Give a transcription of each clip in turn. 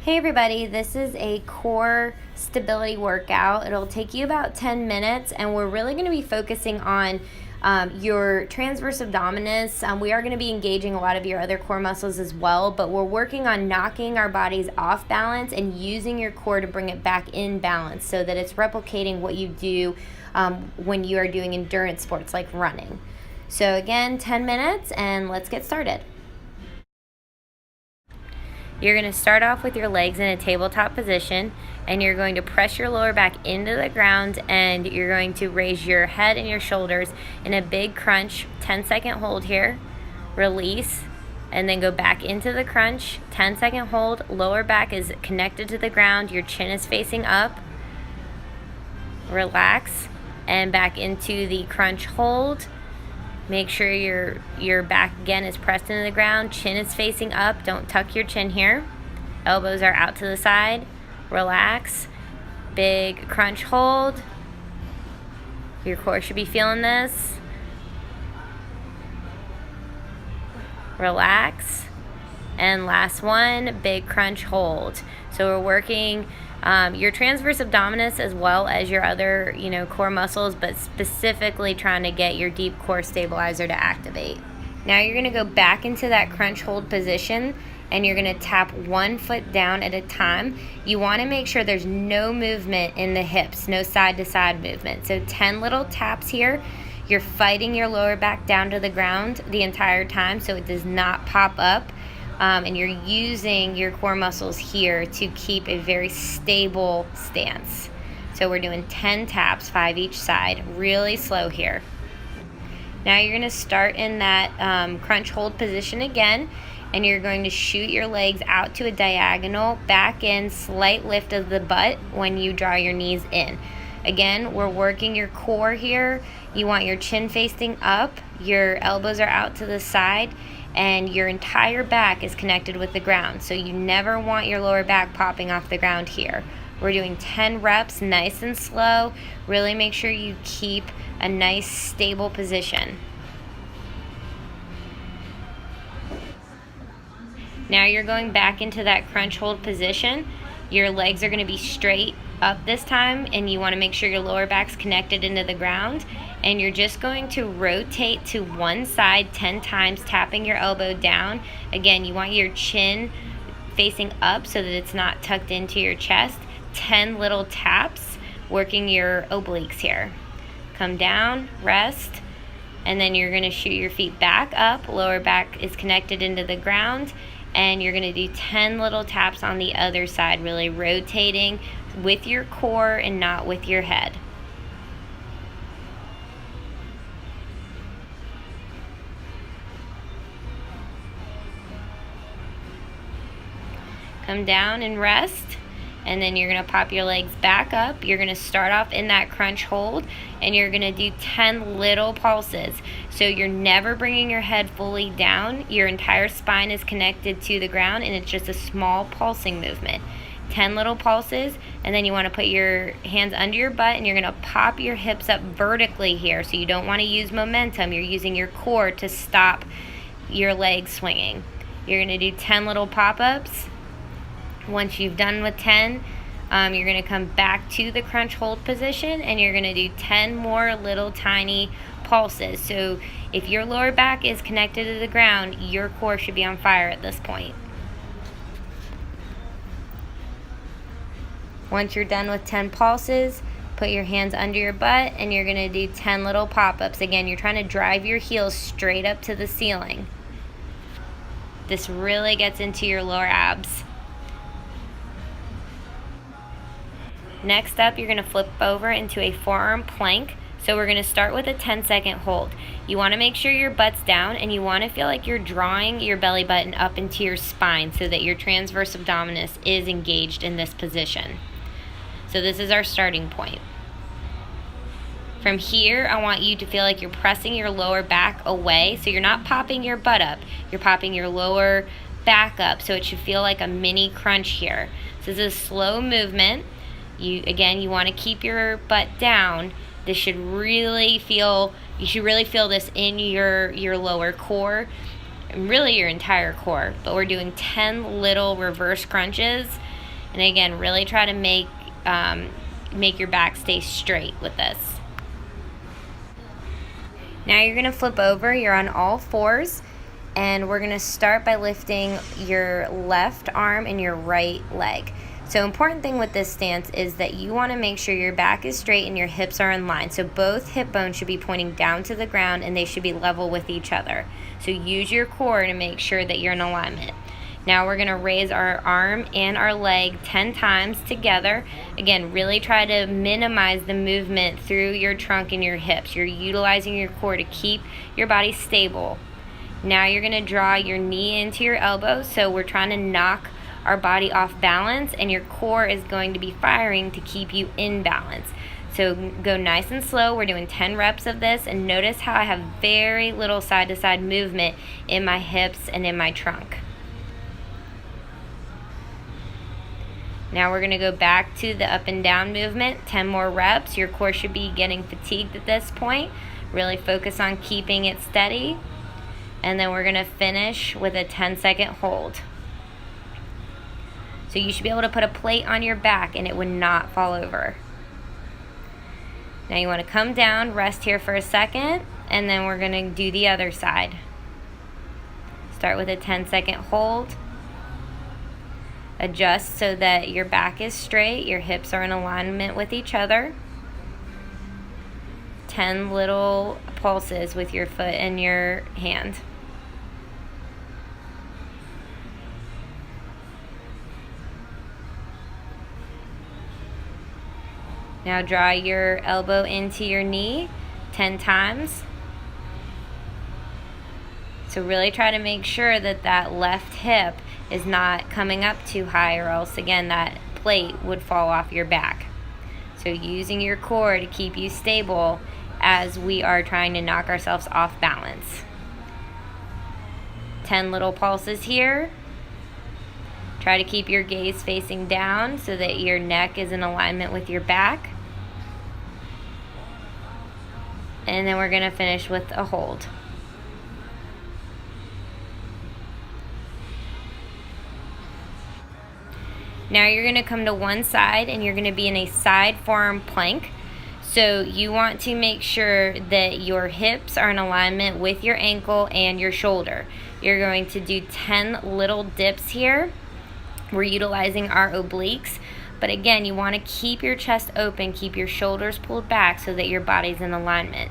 Hey everybody, this is a core stability workout. It'll take you about 10 minutes and we're really going to be focusing on your transverse abdominis. We are going to be engaging a lot of your other core muscles as well, but we're working on knocking our bodies off balance and using your core to bring it back in balance so that it's replicating what you do when you are doing endurance sports like running. So again, 10 minutes and let's get started. You're going to start off with your legs in a tabletop position, and you're going to press your lower back into the ground, and you're going to raise your head and your shoulders in a big crunch. 10-second hold here, release, and then go back into the crunch. 10-second hold, lower back is connected to the ground, your chin is facing up, relax, and back into the crunch hold. Make sure your back again is pressed into the ground, chin is facing up, don't tuck your chin here. Elbows are out to the side, relax, big crunch hold. Your core should be feeling this. Relax, and last one, big crunch hold. So we're working your transverse abdominis as well as your other, core muscles, but specifically trying to get your deep core stabilizer to activate. Now you're going to go back into that crunch hold position and you're going to tap one foot down at a time. You want to make sure there's no movement in the hips, no side to side movement. So 10 little taps here. You're fighting your lower back down to the ground the entire time so it does not pop up. And you're using your core muscles here to keep a very stable stance. So we're doing 10 taps, 5 each side, really slow here. Now you're going to start in that crunch hold position again, and you're going to shoot your legs out to a diagonal, back in, slight lift of the butt when you draw your knees in. Again, we're working your core here. You want your chin facing up, your elbows are out to the side, and your entire back is connected with the ground. So you never want your lower back popping off the ground here. We're doing 10 reps, nice and slow. Really make sure you keep a nice stable position. Now you're going back into that crunch hold position. Your legs are going to be straight up this time, and you want to make sure your lower back's connected into the ground, and you're just going to rotate to one side 10 times, tapping your elbow down. Again, you want your chin facing up so that it's not tucked into your chest. 10 little taps, working your obliques here. Come down, rest, and then you're going to shoot your feet back up. Lower back is connected into the ground, and you're going to do 10 little taps on the other side, really rotating with your core and not with your head. Come down and rest, and then you're going to pop your legs back up. You're going to start off in that crunch hold, and you're going to do 10 little pulses. So you're never bringing your head fully down. Your entire spine is connected to the ground, and it's just a small pulsing movement. 10 little pulses, and then you want to put your hands under your butt, and you're going to pop your hips up vertically here. So you don't want to use momentum. You're using your core to stop your legs swinging. You're going to do 10 little pop-ups. Once you've done with 10, you're going to come back to the crunch hold position, and you're going to do 10 more little tiny pulses. So if your lower back is connected to the ground, your core should be on fire at this point. Once you're done with 10 pulses, put your hands under your butt, and you're going to do 10 little pop-ups. Again, you're trying to drive your heels straight up to the ceiling. This really gets into your lower abs. Next up, you're going to flip over into a forearm plank. So we're going to start with a 10-second hold. You want to make sure your butt's down, and you want to feel like you're drawing your belly button up into your spine so that your transverse abdominis is engaged in this position. So this is our starting point. From here, I want you to feel like you're pressing your lower back away. So you're not popping your butt up. You're popping your lower back up. So it should feel like a mini crunch here. So this is a slow movement. You want to keep your butt down. You should really feel this in your lower core, and really your entire core. But we're doing 10 little reverse crunches, And again, really try to make your back stay straight with this. Now you're gonna flip over, you're on all fours, and we're gonna start by lifting your left arm and your right leg. So important thing with this stance is that you wanna make sure your back is straight and your hips are in line. So both hip bones should be pointing down to the ground and they should be level with each other. So use your core to make sure that you're in alignment. Now we're gonna raise our arm and our leg 10 times together. Again, really try to minimize the movement through your trunk and your hips. You're utilizing your core to keep your body stable. Now you're gonna draw your knee into your elbow, so we're trying to knock our body off balance, and your core is going to be firing to keep you in balance. So go nice and slow. We're doing 10 reps of this, and notice how I have very little side-to-side movement in my hips and in my trunk. Now we're gonna go back to the up and down movement, 10 more reps. Your core should be getting fatigued at this point. Really focus on keeping it steady. And then we're gonna finish with a 10-second hold. So you should be able to put a plate on your back and it would not fall over. Now you wanna come down, rest here for a second, and then we're gonna do the other side. Start with a 10-second hold. Adjust so that your back is straight, your hips are in alignment with each other. 10 little pulses with your foot and your hand. Now draw your elbow into your knee 10 times. So really try to make sure that that left hip is not coming up too high, or else again that plate would fall off your back. So using your core to keep you stable as we are trying to knock ourselves off balance. 10 little pulses here. Try to keep your gaze facing down so that your neck is in alignment with your back. And then we're gonna finish with a hold. Now you're gonna come to one side and you're gonna be in a side forearm plank. So you want to make sure that your hips are in alignment with your ankle and your shoulder. You're going to do 10 little dips here. We're utilizing our obliques, but again, you wanna keep your chest open, keep your shoulders pulled back so that your body's in alignment.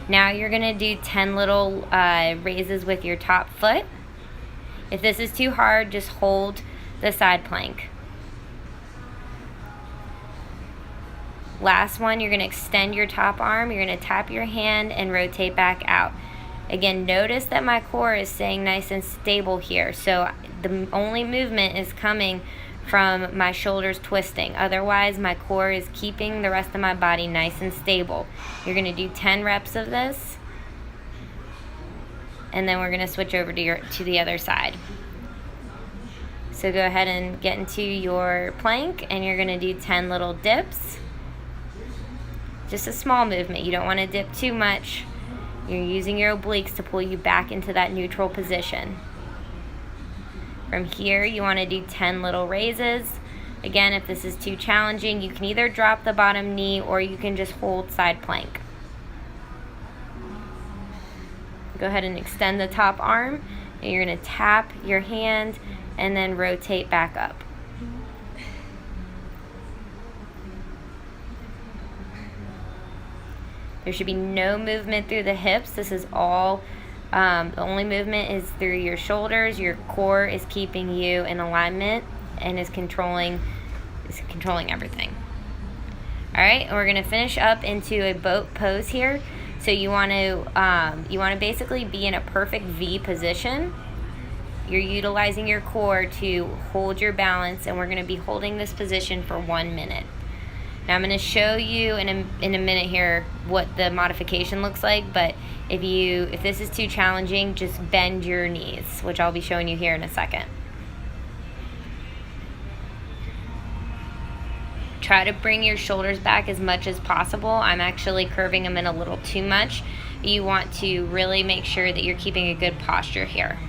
Now you're gonna do 10 little raises with your top foot. If this is too hard, just hold the side plank. Last one, you're gonna extend your top arm, you're gonna tap your hand and rotate back out. Again, notice that my core is staying nice and stable here. So the only movement is coming from my shoulders twisting. Otherwise, my core is keeping the rest of my body nice and stable. You're gonna do 10 reps of this, and then we're gonna switch over to the other side. So go ahead and get into your plank, and you're gonna do 10 little dips. Just a small movement. You don't want to dip too much. You're using your obliques to pull you back into that neutral position. From here, you want to do 10 little raises. Again, if this is too challenging, you can either drop the bottom knee or you can just hold side plank. Go ahead and extend the top arm, and you're going to tap your hand and then rotate back up. There should be no movement through the hips. This is all, the only movement is through your shoulders. Your core is keeping you in alignment and is controlling everything. All right, and we're gonna finish up into a boat pose here. So you want to basically be in a perfect V position. You're utilizing your core to hold your balance, and we're gonna be holding this position for 1 minute. Now I'm going to show you in a minute here what the modification looks like, but if this is too challenging, just bend your knees, which I'll be showing you here in a second. Try to bring your shoulders back as much as possible. I'm actually curving them in a little too much. You want to really make sure that you're keeping a good posture here.